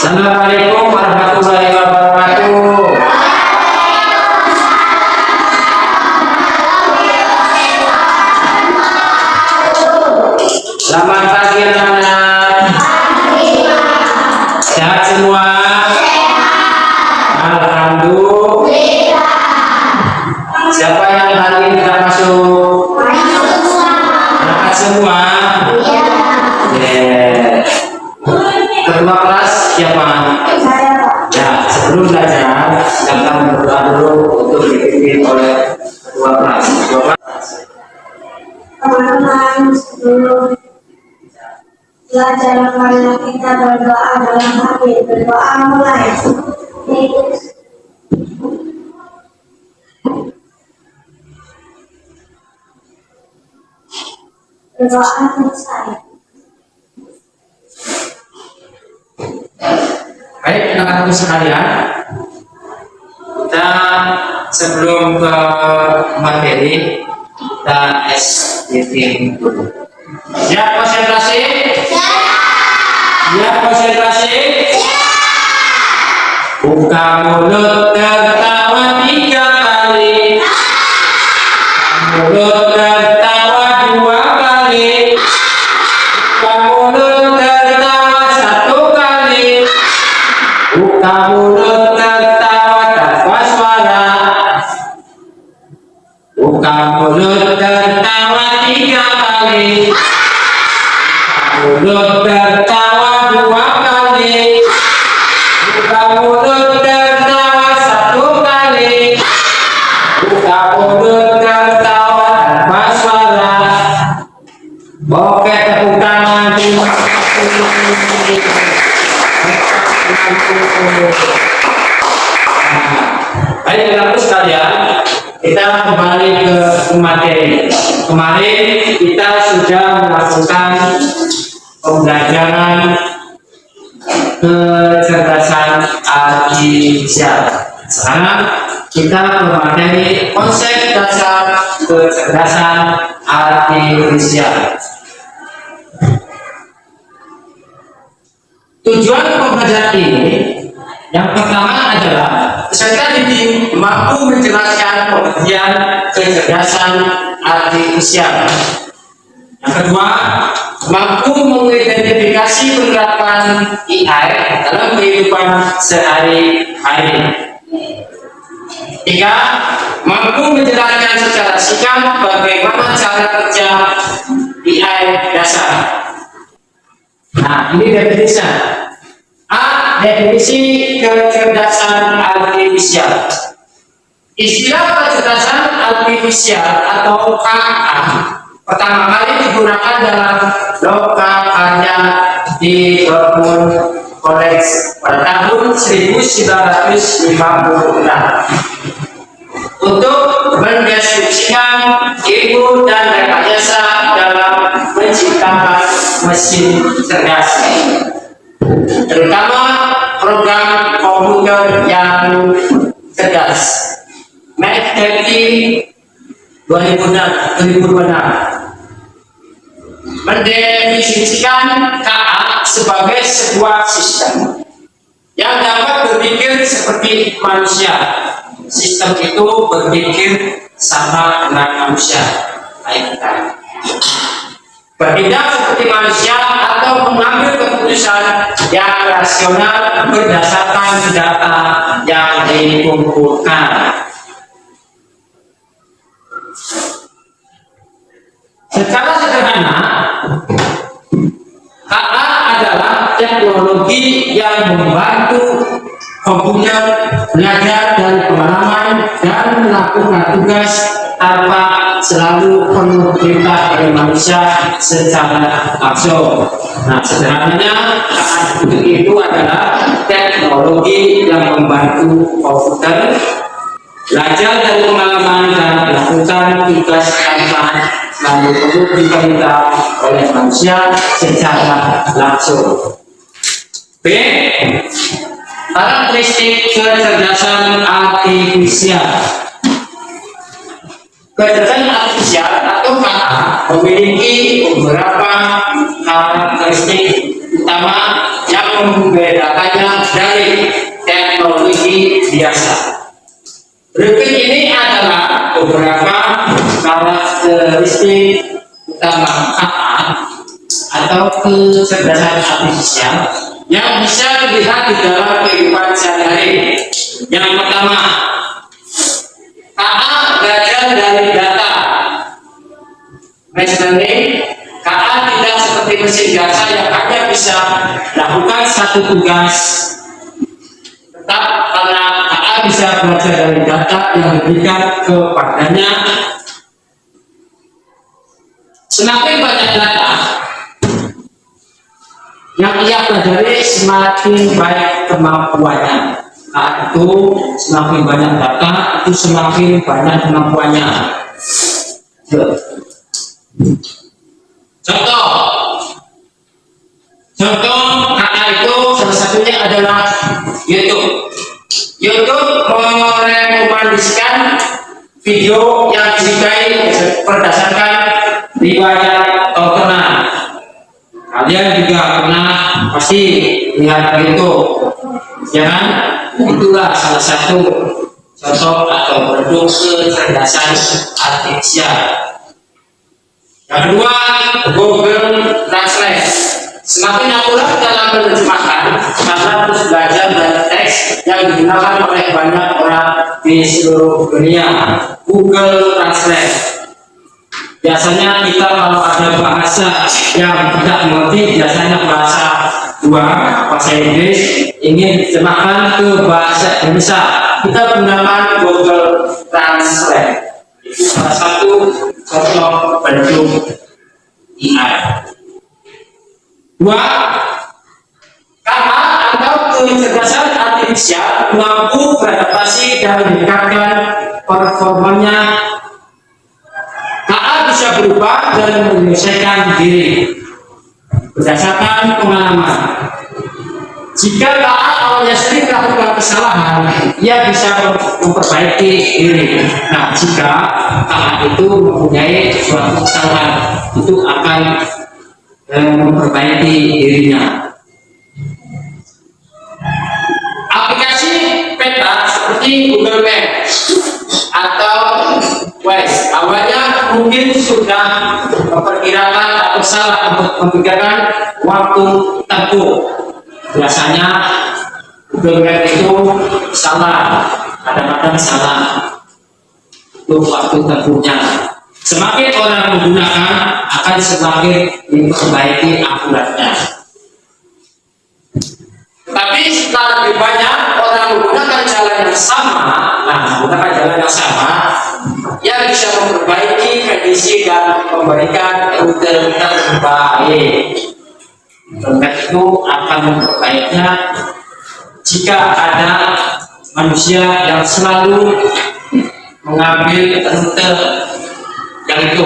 Assalamualaikum warahmatullahi wabarakatuh. Selamat pagi anak-anak. Sehat semua? Alhamdulillah. Siapa yang hari ini tidak masuk? Berangkat semua? Ketua kelas siapa? Ya, sebelum belajar silakan berdoa dulu untuk dipimpin oleh ketua kelas. Teman-teman, sebelum belajar marilah kita berdoa dalam hati. Berdoa mulai. Berdoa selesai. Baik, anak-anakku sekalian, kita sebelum ke materi kita SDT dulu. Siap konsentrasi? Siap konsentrasi? Buka mulut tertawa 3 kali. Mulut tertawa 2 kali. Buka mulut tertawa 1 kali. Buka mulut tertawa tanpa suara. Buka mulut tertawa 3 kali. Mulut tertawa 2 kali. Buka mulut tertawa 1 kali. Buka mulut tertawa tanpa suara. Oke, tepuk tangan. Baik, anak-anak sekalian, kita kembali ke materi. Kemarin kita sudah melakukan pembelajaran kecerdasan artifisial. Sekarang kita ke materi konsep dasar kecerdasan artifisial. Tujuan pembelajaran ini yang pertama adalah peserta didik mampu menjelaskan pengertian kecerdasan artifisial. Yang kedua, mampu mengidentifikasi penerapan AI dalam kehidupan sehari-hari. Tiga, mampu menjelaskan secara singkat bagaimana cara kerja AI dasar. Nah, ini definisinya. A. Definisi kecerdasan artifisial. Istilah kecerdasan artifisial atau KA pertama kali digunakan dalam lokakarya di Dortmund College pada tahun 1956 untuk mendeskripsikan ilmu dan rekayasa dalam menciptakan mesin cerdas, terutama program komputer yang cerdas. McDermott 2026 mendefinisikan KA sebagai sebuah sistem yang dapat berpikir seperti manusia. Sistem itu berpikir sama dengan manusia, kayak kita. Bertindak seperti manusia atau mengambil keputusan yang rasional berdasarkan data yang dikumpulkan. Secara sederhana, KA adalah teknologi yang membantu komputer belajar dari pengalaman dan melakukan tugas tanpa selalu penuh perintah dari manusia secara langsung. Nah, sederhananya KA itu adalah teknologi yang membantu komputer belajar dari pengalaman dan melakukan tugas tanpa selalu penuh diperintah oleh manusia secara langsung. B. Karakteristik kecerdasan artifisial. Kecerdasan artifisial atau KA memiliki beberapa karakteristik utama yang membedakannya dari teknologi biasa. Berikut ini adalah beberapa karakteristik utama KA atau kecerdasan artifisial yang bisa dilihat di dalam kehidupan sehari-hari. Yang pertama, KA belajar dari data. Machine learning, KA tidak seperti mesin biasa yang hanya bisa melakukan satu tugas. Tetap karena KA bisa belajar dari data yang diberikan kepadanya. Semakin banyak data yang ia pelajari, semakin baik kemampuannya. Nah, itu semakin banyak data, itu semakin banyak kemampuannya. Contoh KA itu salah satunya adalah YouTube. YouTube merekomendasikan video yang disukai berdasarkan riwayat tontonan. Kalian juga pernah pasti lihat itu, ya kan? Itulah salah satu contoh atau bentuk kecerdasan artifisial. Yang kedua, Google Translate. Semakin akurat dalam menerjemahkan karena terus belajar dari teks yang digunakan oleh banyak orang di seluruh dunia. Google Translate. Biasanya kita kalau ada bahasa yang tidak mengerti, biasanya bahasa luar, bahasa Inggris, ingin diterjemahkan ke bahasa Indonesia, kita gunakan Google Translate. Itu salah satu contoh bentuk AI. Dua, KA atau kecerdasan artifisial mampu beradaptasi dan meningkatkan performanya. KA bisa berubah dan menyelesaikan diri berdasarkan pengalaman. Jika KA awalnya sering melakukan kesalahan, ia bisa memperbaiki diri. Nah, jika KA itu mempunyai suatu kesalahan, itu akan memperbaiki dirinya. Aplikasi peta seperti Google Maps atau Waze awalnya mungkin sudah memperkirakan atau salah untuk memperkirakan waktu tempuh. Biasanya Google Maps itu salah, kadang-kadang salah untuk waktu tempuhnya. Semakin orang menggunakan, akan semakin diperbaiki akuratnya. Tapi setelah lebih banyak orang menggunakan jalan yang sama, ia bisa memperbaiki prediksi dan memberikan rute terbaik. Rute itu akan memperbaikinya jika ada manusia yang selalu mengambil rute yang itu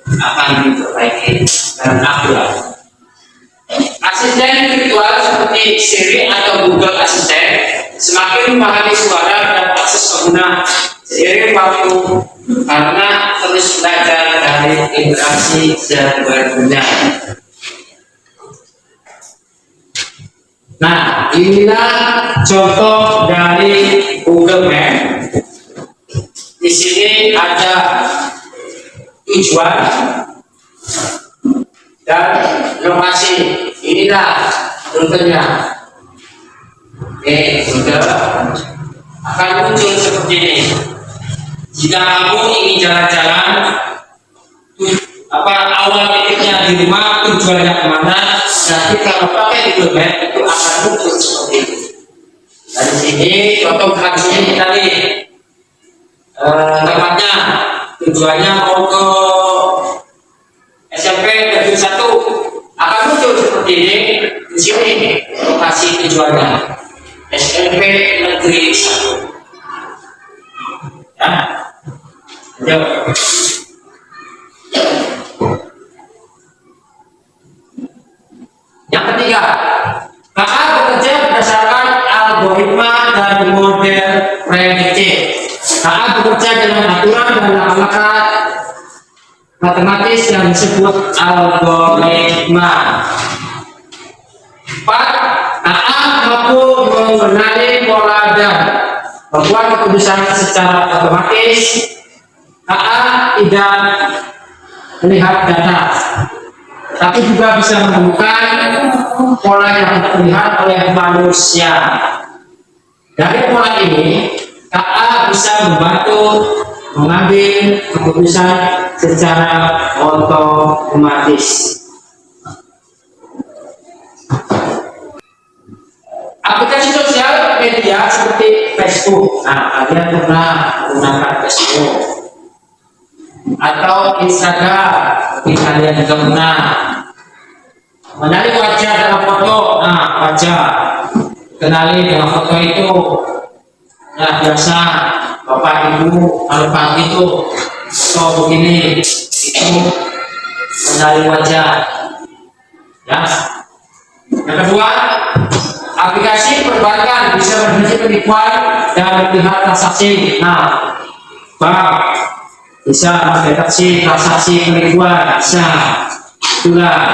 akan diperbaiki dan akurat. Asisten virtual seperti Siri atau Google Assistant semakin memahami suara dan akses pengguna seiring waktu karena terus belajar dari interaksi sebenarnya. Nah, inilah contoh dari Google Maps. Di sini ada tujuan dan lokasi. Inilah rutenya. Sudah akan muncul seperti ini. Jika kamu ingin jalan-jalan, awal titiknya di rumah, tujuannya kemana, nanti kalau pakai Google Maps itu akan muncul seperti ini. Dari sini contoh kasusnya tadi, tempatnya tujuannya mau ke SMP Negeri 1 akan muncul seperti ini. Di sini lokasi tujuannya SMP Negeri 1. Ya, yang ketiga, KA bekerja berdasarkan algoritma dan model prediktif. KA bekerja dalam aturan dan langkah matematis yang disebut algoritma. 4. KA mampu mengenali pola dan membuat keputusan secara otomatis. KA tidak melihat data, tapi juga bisa menemukan pola yang terlihat oleh manusia. Dari pola ini, KA bisa membantu mengambil keputusan secara otomatis. Aplikasi sosial media seperti Facebook, nah kalian pernah menggunakan Facebook atau Instagram, mungkin kalian juga pernah mengenali wajah dalam foto. Nah, wajah kenali dalam foto itu, nah biasa bapak ibu kalau pagi itu foto begini itu mengenali wajah ya. Yang kedua, aplikasi perbankan bisa berfungsi penipuan dan melihat transaksi. Nah, bank bisa mendeteksi transaksi penipuan, bisa. Itulah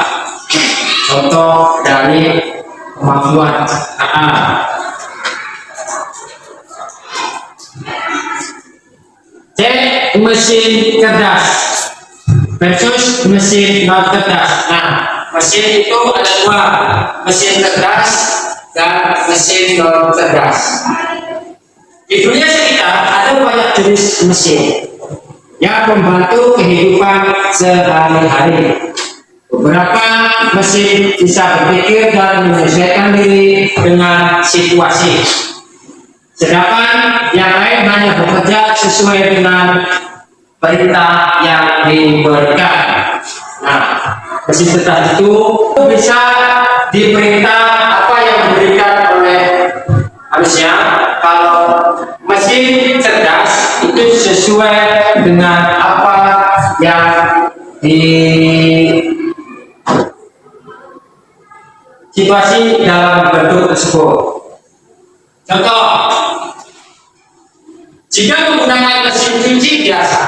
contoh dari kemampuan KA. Cek mesin cerdas versus mesin non cerdas. Nah, mesin itu ada dua, mesin cerdas dan mesin non cerdas. Di dunia sekitar ada banyak jenis mesin yang membantu kehidupan sehari-hari. Beberapa mesin bisa berpikir dan menyesuaikan diri dengan situasi, sedangkan yang lain hanya bekerja sesuai dengan perintah yang diberikan. Nah, mesin cerdas itu bisa diperintah apa yang diberikan oleh manusia. Kalau mesin cerdas itu sesuai dengan apa yang di situasi dalam bentuk tersebut. Contoh, jika menggunakan mesin cuci biasa,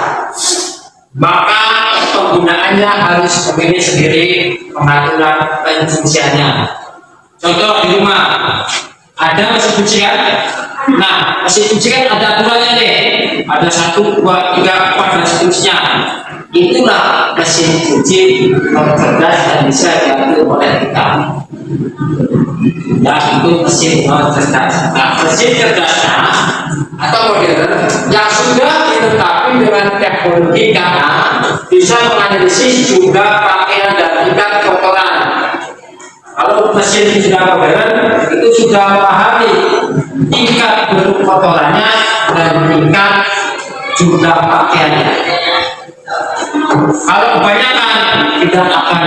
maka penggunaannya harus memilih sendiri pengaturan pencuciannya. Contoh di rumah ada mesin cuci kan? Nah, mesin cuci kan ada aturannya deh. Ada 1, 2, 3, 4 dan seterusnya. Itulah mesin cuci non cerdas dan bisa diatur oleh kita. Ya, itu mesin non cerdas. Nah, mesin cerdasnya atau modern yang sudah dilengkapi dengan teknologi KA bisa menganalisis jumlah pakaian dan tingkat kotoran. Kalau mesin sudah modern itu sudah memahami tingkat bentuk kotorannya dan tingkat jumlah pakaiannya. Kalau kebanyakan tidak akan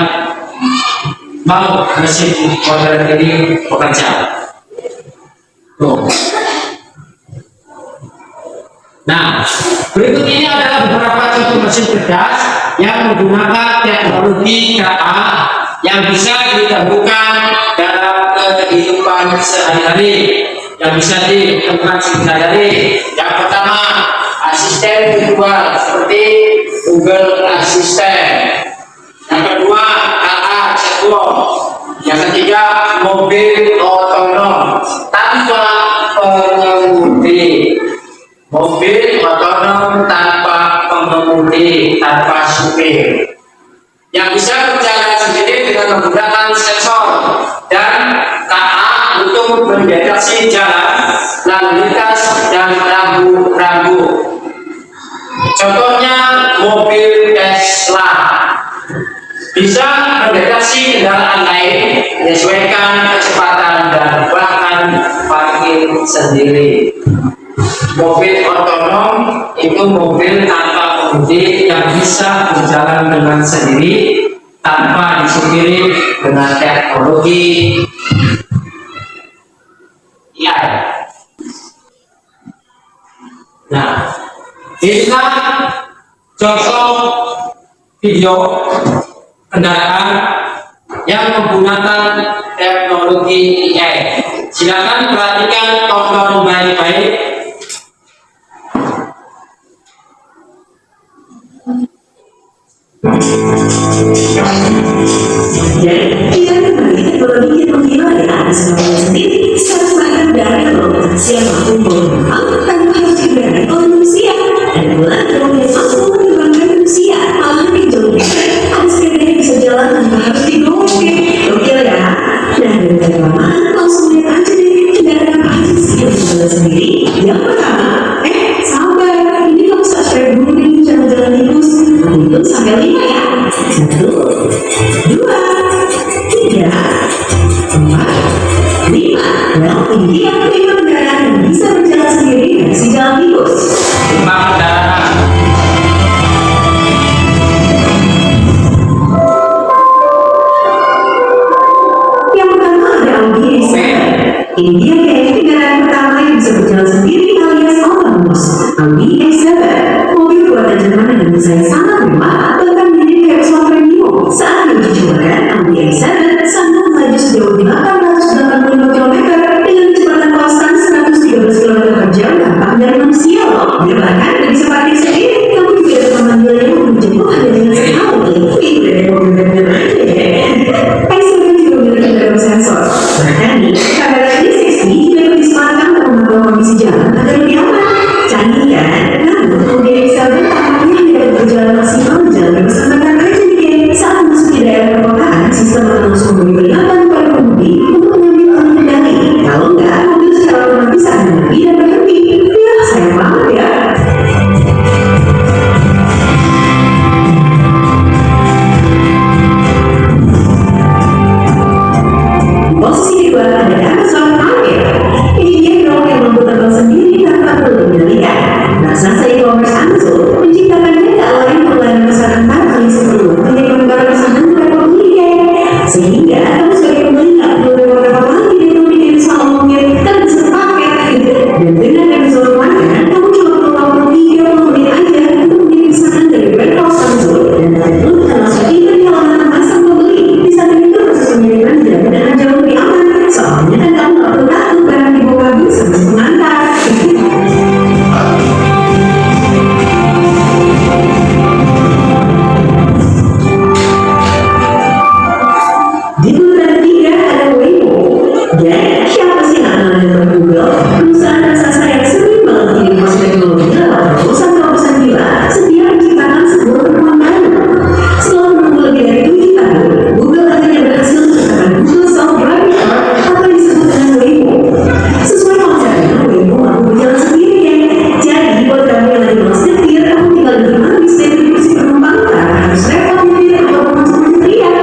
mau mesin modern ini bekerja. Tuh. Nah, berikut ini adalah beberapa contoh mesin cerdas yang menggunakan teknologi KA yang bisa ditemukan dalam kehidupan sehari-hari, yang bisa ditemukan sehari-hari. Yang pertama, asisten virtual seperti Google Assistant. Yang kedua, KA chatbot. Yang ketiga, mobil otonom tanpa pengemudi. Mobil otonom tanpa pengemudi, tanpa supir, yang bisa berjalan sendiri dengan menggunakan sensor dan KA untuk mendeteksi jalan, lalu lintas dan rambu-rambu. Contohnya mobil Tesla bisa mendeteksi kendaraan lain, menyesuaikan kecepatan dan bahkan parkir sendiri. Mobil otonom itu mobil tanpa pengemudi yang bisa berjalan dengan sendiri tanpa disupiri dengan teknologi AI. Nah, inilah contoh video kendaraan yang menggunakan teknologi AI. Silakan perhatikan, tonton baik-baik. Jadi, kita memiliki teknologi yang menilai atas sendiri ini yang 5 kendaraan yang bisa berjalan sendiri dari si jalan tikus. 5 kendaraan. Yang pertama ada Audi A7. Ini dia guys, kendaraan pertama yang bisa berjalan sendiri alias autonomous. Audi A7, mobil buatan Jerman dengan desain sangat mewah, bahkan mirip kayak pesawat premium. Saat diuji cobakan, Audi A7 sanggup melaju sejauh 885 km dengan kecepatan konstan 113 km per jam tanpa kendali manusia loh. Dia bahkan tidak bisa parkir sendiri, kamu juga ada pemanggilannya untuk menjemput hanya dengan sekali. Itu dari mobil benar aja ya. A7 juga memiliki beberapa sensor. Bahkan nih, kamera 360 juga disematkan untuk memantau kondisi jalan agar lebih aman. Canggih kan? Namun, Audi A7 tampaknya tidak berjalan maksimal di jalan yang bersamakan aja nih geng. Saat memasuki daerah perkotaan, sistem akan langsung memberi peringatan pada pengemudi untuk mengambil alih kendali. Kalau enggak, mobil secara otomatis akan berhenti dan berhenti. Ya, sayang banget ya. Di posisi kedua ada Amazon Market. Ini dia drone yang mampu terbang sendiri tanpa perlu dikendalikan. Raksasa e-commerce Amazon menciptakannya tak lain pelayanan pesanan pagi sebelum menjadi pembaru pesanan kepada pembeli geng. Sehingga kamu sebagai pembeli tak perlu repot-repot lagi dengan mikirin soal mungkin kan bisa paket. Dan dengan Amazon Market, kamu cuma perlu waktu 30 menit aja untuk mengirim pesanan dari warehouse Amazon. Dan tentu kita langsung tiba di halaman tempat sang pembeli. Di samping itu proses pengiriman dilakukan dengan jauh lebih aman. Soalnya kan kamu nggak perlu takut barang dibawa kabur sama si pengantar. Di urutan ketiga ada Waymo. Dan siapa sih yang kenal dengan Google? Perusahaan raksasa yang sering banget inovasi teknologi lewat terobosan-terobosan gila sedia menciptakan sebuah perumahan baru. Setelah menunggu lebih dari 7 tahun, Google akhirnya berhasil menciptakan Google Self-Driving Car atau disebut dengan Waymo. Sesuai konsepnya, Waymo mampu berjalan sendiri ya. Jadi buat kamu yang lagi malas nyetir, kamu tinggal duduk manis dan di kursi penumpang tanpa harus repot nyetir atau masuk teriak.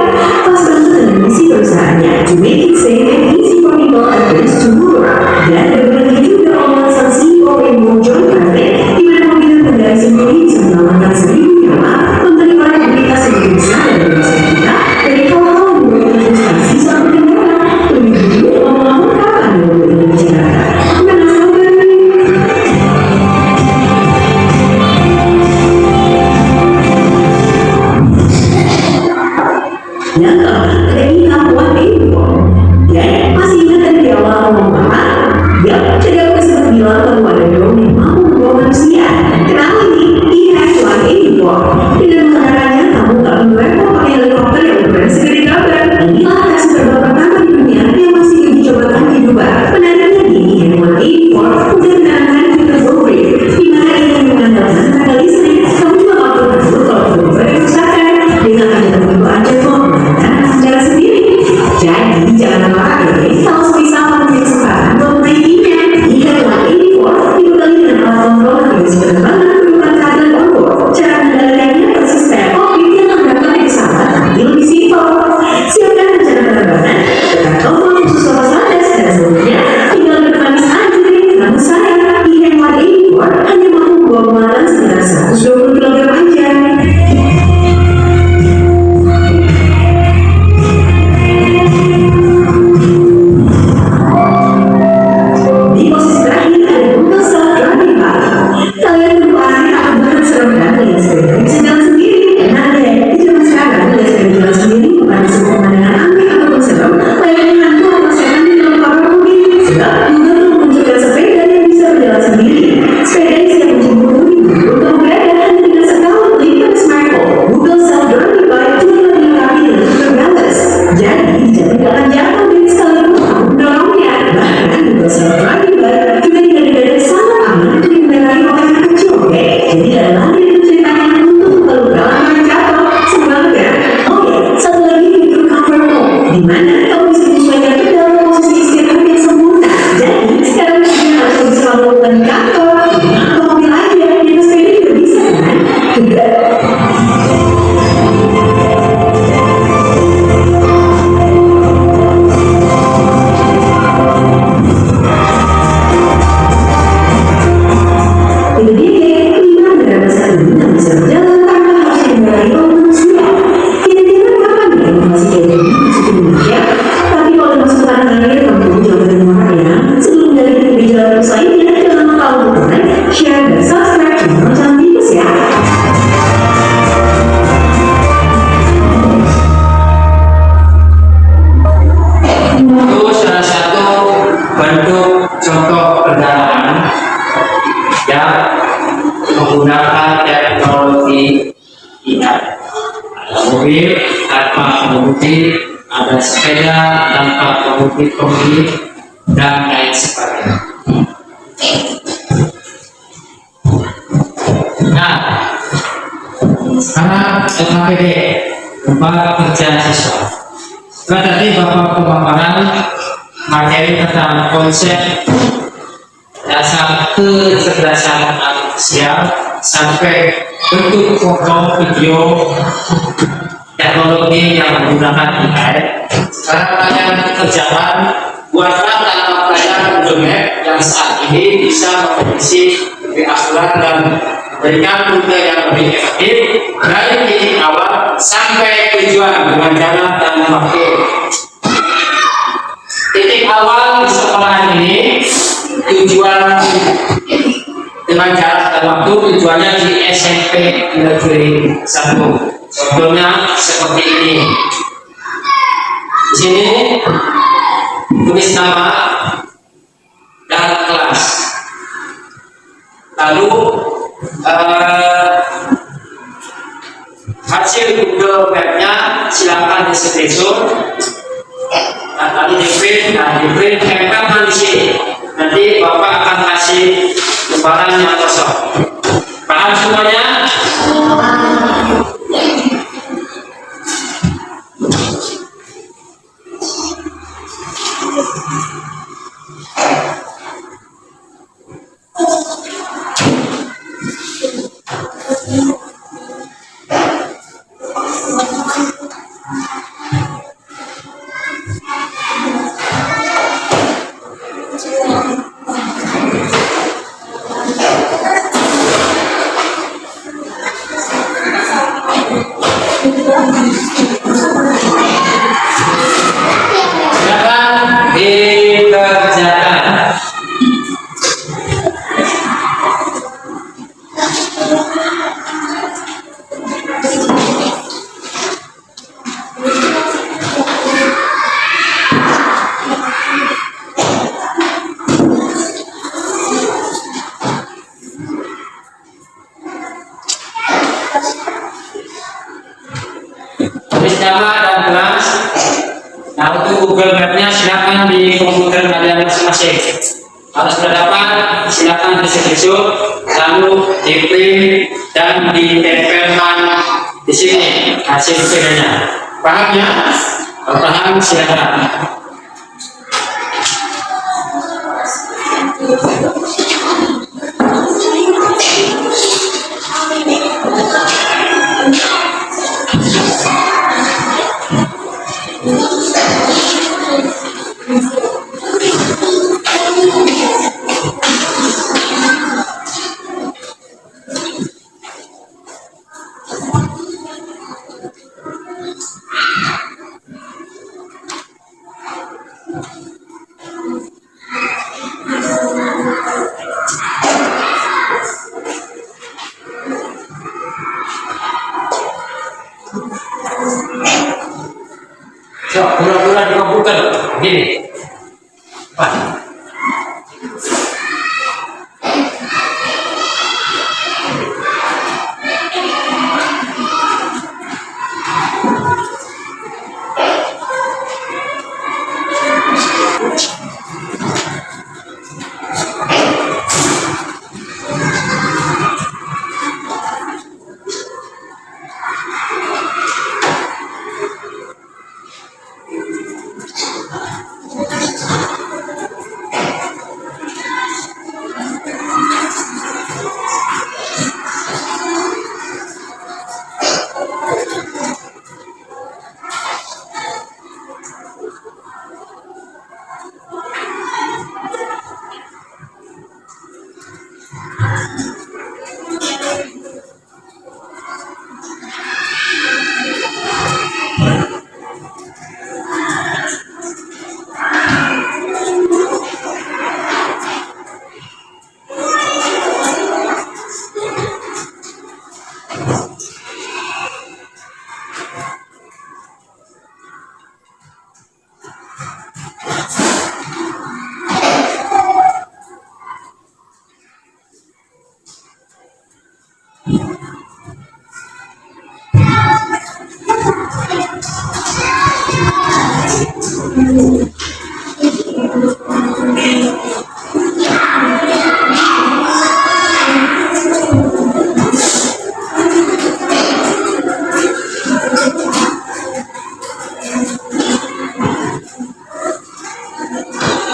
Pas banget dengan misi perusahaannya, to make it safe and easy for people at least to move around. Dan berbagi juga omongan sang CEO Waymo John Carter, di mana mobil dan kendaraan sendiri bisa menawarkan seribu nyawa, memberi para mobilitas yang lebih besar dan berbahasa kita dari hal-hal yang membuat frustasi soal berkendara. Lebih dulu, ngomong-ngomong kapan yang mobil ini dibicarakan? Aku penasaran nih. Yang keempat, ada Inhapuan Info. Dan masih ingat dari di awal ngomong apa? Ya, jadi aku sempat bilang bahwa ada drone yang mampu membawa manusia. Kenapa ini? Inhapuan Info. Dengan menggunakannya, kamu gak perlu repot pakai helikopter yang berbeda segede kabar. Inilah versi terbang pertama di dunia yang masih diuji cobakan di Dubai. Menariknya gini, Inhapuan Info udah menanamkan fitur GoGrid, di mana ia mengandalkan tenaga listrik. Kamu juga gak perlu takut kalau GoGrid dirusakan. Dengan hanya begitu aja kok, dan jalan sendiri. Jadi jangan marah ya, kalau semisal memiliki kesempatan buat menaikinya. Ingatlah ini dibekali dengan alat kontrol yang bisa penerbangan berupa kabel onboard. Cara mengendalikannya persisten sepeda tanpa pemilik dan lain sebagainya. Nah, sekarang LKPD tempat kerja siswa. Setelah tadi Bapak pemaparan materi tentang konsep dasar kecerdasan artifisial sampai bentuk foto, video, teknologi yang menggunakan AI. Sekarang kalian kerjakan buatlah data pelajaran Google Map yang saat ini bisa memprediksi lebih akurat dan memberikan rute yang lebih efektif dari titik awal sampai tujuan dengan jalan dan waktu. Titik awal di sekolah ini tujuan dengan jarak dan waktu tujuannya di SMP Negeri 1. Contohnya seperti ini. Di sini tulis nama dan kelas. Lalu hasil Google Map-nya silakan di screenshot. Nah, tadi di print, tempelkan di sini. Nanti Bapak akan kasih lembaran yang kosong. Paham semuanya? Silakan dikerjakan. Tulis nama dan kelas. Nah, untuk Google Map-nya silakan di komputer kalian masing-masing. Kalau sudah dapat, silakan di screenshot, lalu di print dan ditempelkan di sini hasil videonya. Paham ya? Kalau paham, silakan. So, pura-pura di komputer, gini. Pak.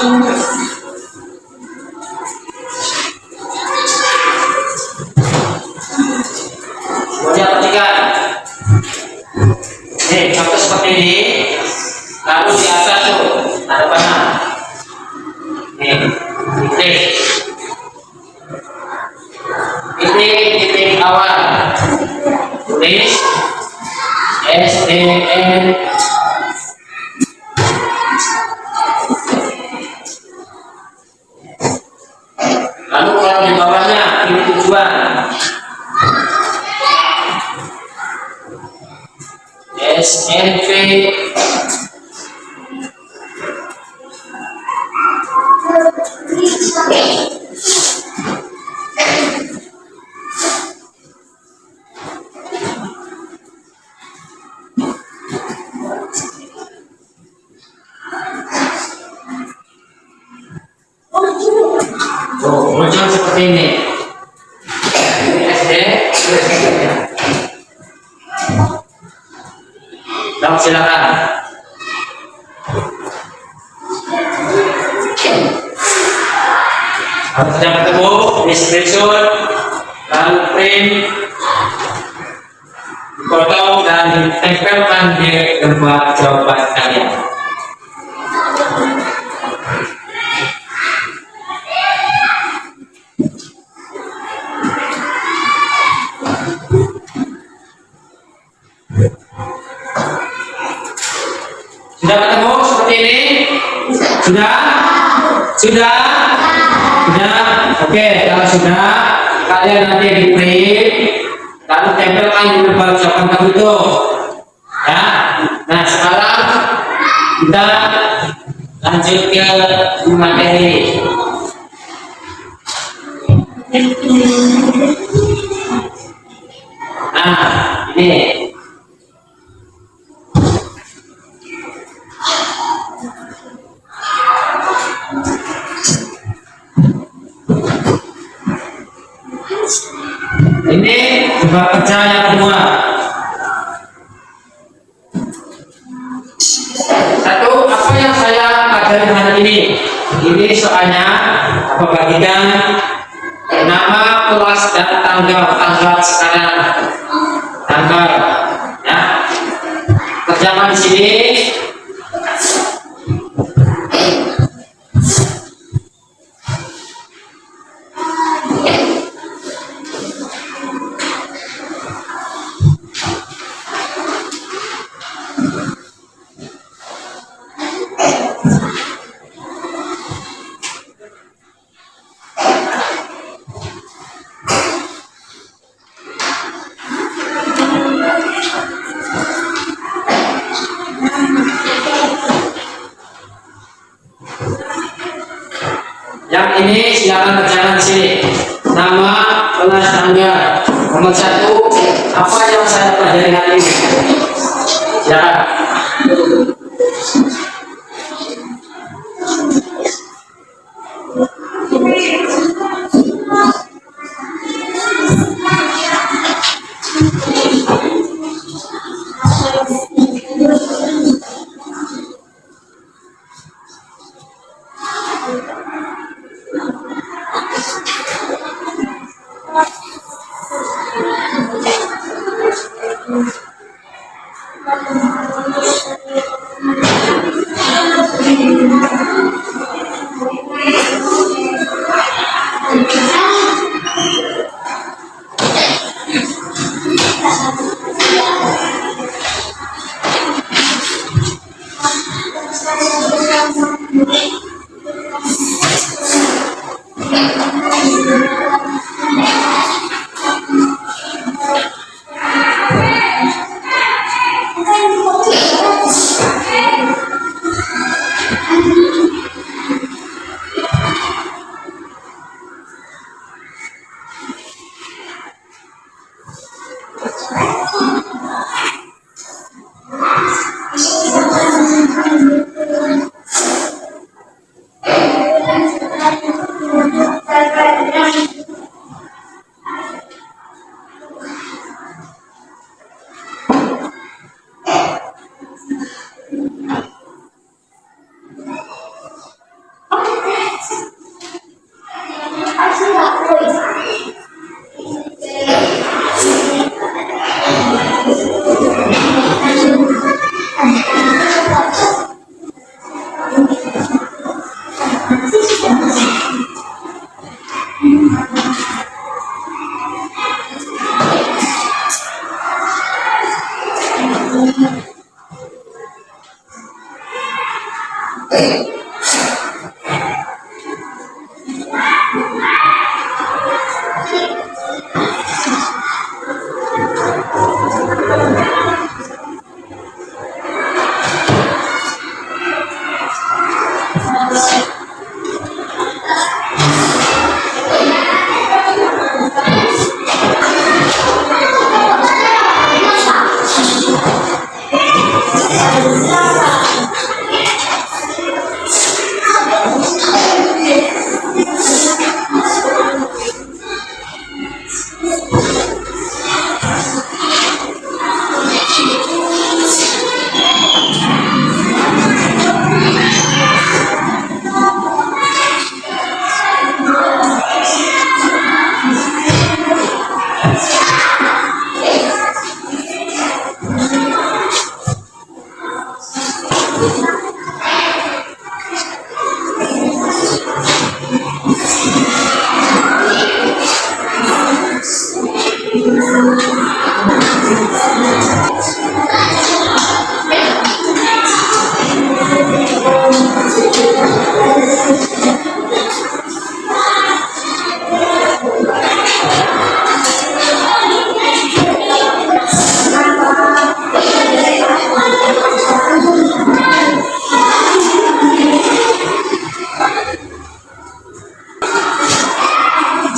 Kemudian perhatikan. Contoh seperti ini. Lalu di atas tuh ada panah. Titik awal. Tulis SDN. Lalu kalau di bawahnya ini tujuan. SNP. Muncul seperti ini. SD. Nah, silakan. Kalau sudah ketemu, di screenshot, lalu print, dipotong dan ditempelkan di tempat jawaban kalian. Sudah ketemu seperti ini? Sudah? Sudah? Sudah? Oke, kalau sudah, kalian nanti di print, lalu tempelkan di tempat jawaban kamu itu. Ya. Nah, sekarang kita lanjut ke materi. Nah, ini. Ini bab kerja yang kedua. Satu, apa yang saya pelajari hari ini? Ini soalnya apa bagikan nama, kelas dan tanggal sekarang. Tanggal, ya. Kerjakan di sini. Yang ini silakan kerjakan di sini. Nama, kelas, tanggal. Nomor satu, apa yang saya pelajari hari ini? Silakan.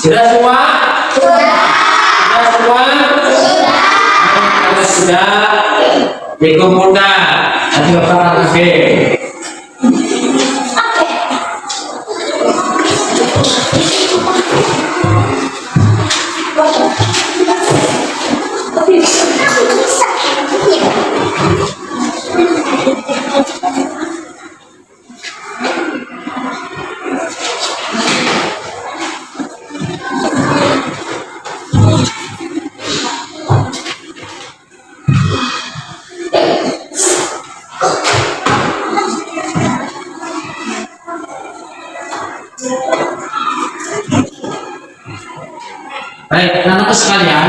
Sudah semua? Sudah semua? Kalau sudah dikumpulkan nanti Bapak akhir. Baik, anak-anak sekalian,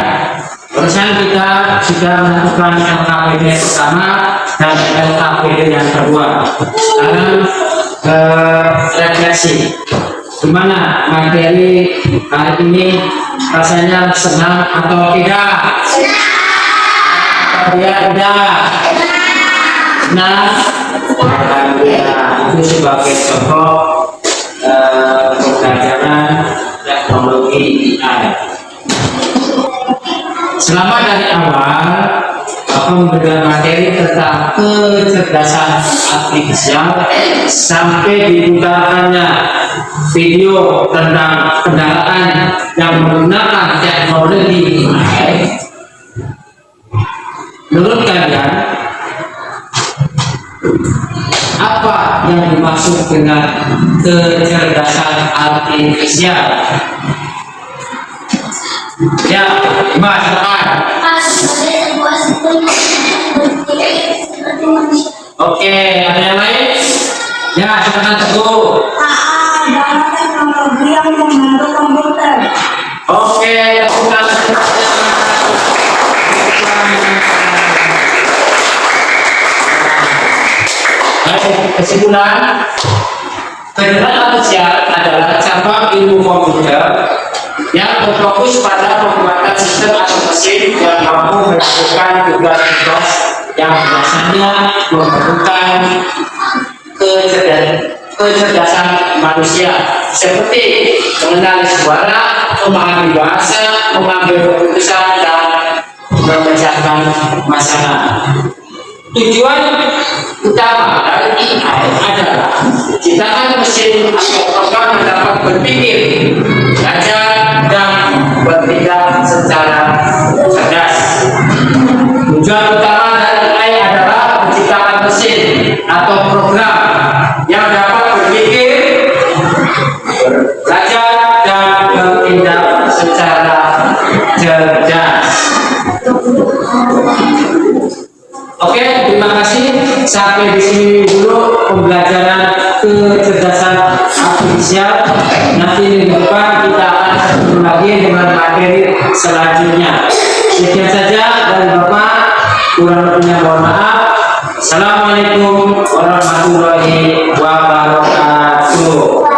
barusan kita sudah melakukan LKPD pertama dan LKPD yang kedua. Sekarang refleksi. Gimana materi hari ini, rasanya senang atau tidak? Tidak. Nah, alhamdulillah, itu sebagai contoh pembelajaran teknologi AI. Selama dari awal Bapak memberikan materi tentang kecerdasan artifisial sampai diputarkannya video tentang kendaraan yang menggunakan teknologi AI. Menurut kalian apa yang dimaksud dengan kecerdasan artifisial? Ya, Mas, silakan. Oke, ada yang lain? Ya, silakan Teguh. Dalam teknologi yang membantu komputer. Oke, bukan. Baik, kesimpulan. Kecerdasan artifisial adalah cabang ilmu komputer yang berfokus pada pembuatan sistem atau mesin yang mampu melakukan tugas-tugas yang biasanya membutuhkan kecerdasan manusia, seperti mengenali suara, memahami bahasa, mengambil keputusan, dan memecahkan masalah. Tujuan utama dari AI adalah menciptakan mesin atau program yang dapat berpikir, belajar, dan bertindak secara cerdas. Tujuan utama dari AI adalah menciptakan mesin atau program yang dapat berpikir, belajar, dan bertindak secara cerdas. Oke, terima kasih. Sampai di sini dulu pembelajaran kecerdasan artifisial. official. Nanti minggu depan kita akan ketemu lagi dengan materi selanjutnya. Sekian saja dari Bapak, kurang lebihnya mohon maaf. Assalamualaikum warahmatullahi wabarakatuh.